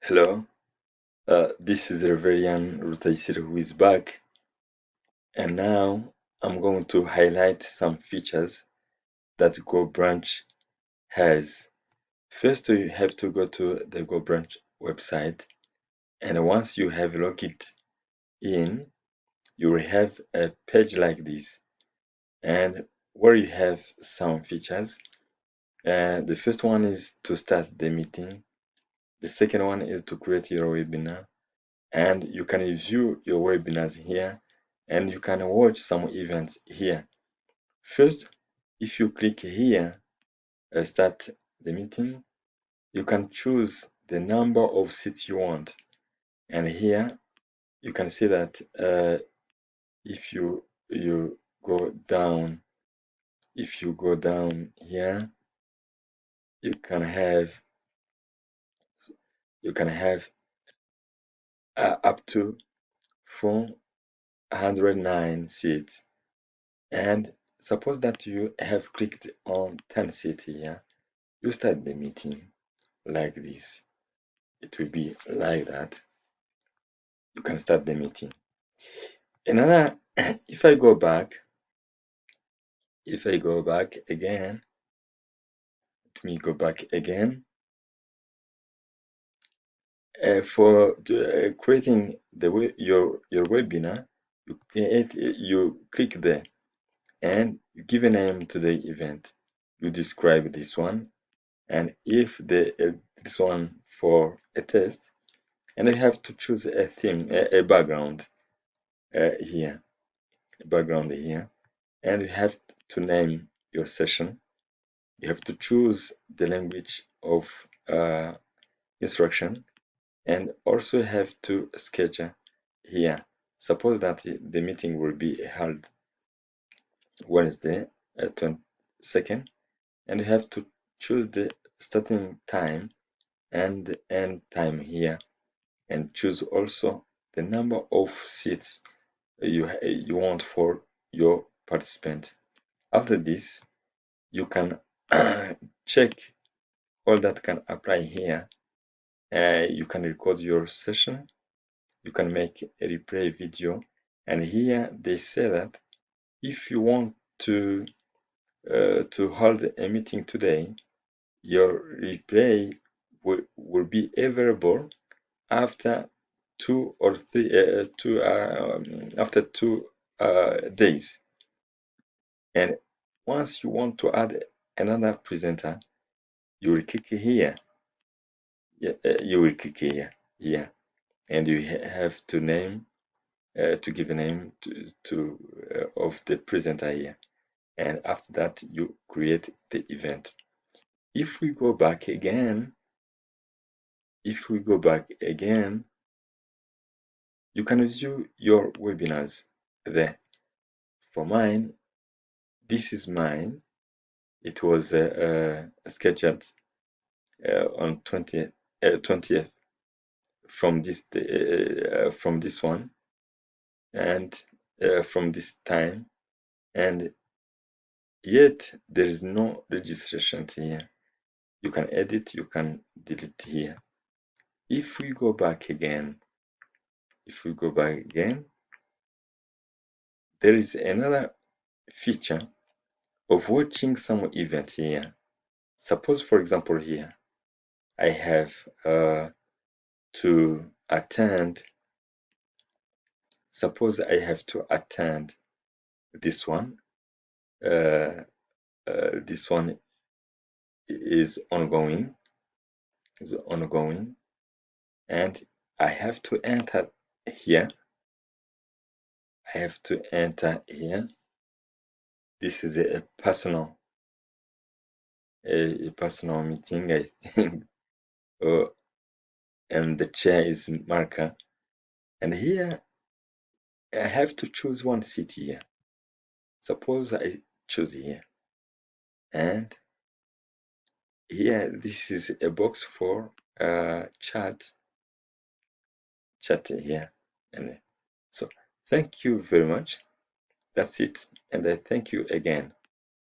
Hello, this is Reverend Rutaisir who is back, and now I'm going to highlight some features that GoBruch has. First, you have to go to the GoBruch website, and once you have logged in, you will have a page like this, and where you have some features. The first one is to start the meeting. The second one is to create your webinar. And you can view your webinars here, and you can watch some events here. First, if you click here, start the meeting, you can choose the number of seats you want. And here you can see that if you go down, here, you can have up to 409 seats. And suppose that you have clicked on 10 seats here, you start the meeting like this. It will be like that. You can start the meeting. Another, if I go back again, let me go back again. For creating your webinar, you click there and you give a name to the event. You describe this one, and if this one for a test, and you have to choose a theme, a background here, and you have to name your session. You have to choose the language of instruction, and also have to schedule here. Suppose that the meeting will be held Wednesday, 22nd, and you have to choose the starting time and the end time here, and choose also the number of seats you want for your participant. After this, you can check all that can apply here. You can record your session, you can make a replay video, and here they say that if you want to hold a meeting today, your replay will be available after 2 days. And once you want to add another presenter, you will click here. You will click here, and you have to name to give a name to of the presenter here. And after that, you create the event. If we go back again, you can view your webinars there. For mine, this is mine. It was scheduled on 20th from this one, and from this time, and yet there is no registration here. You can edit, you can delete here. If we go back again, there is another feature of watching some event here. Suppose, for example, here I have to attend. Suppose I have to attend this one. This one is ongoing, and I have to enter here. This is a personal meeting, I think. And the chair is marker, and here I have to choose one seat here. Suppose I choose here, and here this is a box for chat here. And so thank you very much. That's it, and I thank you again.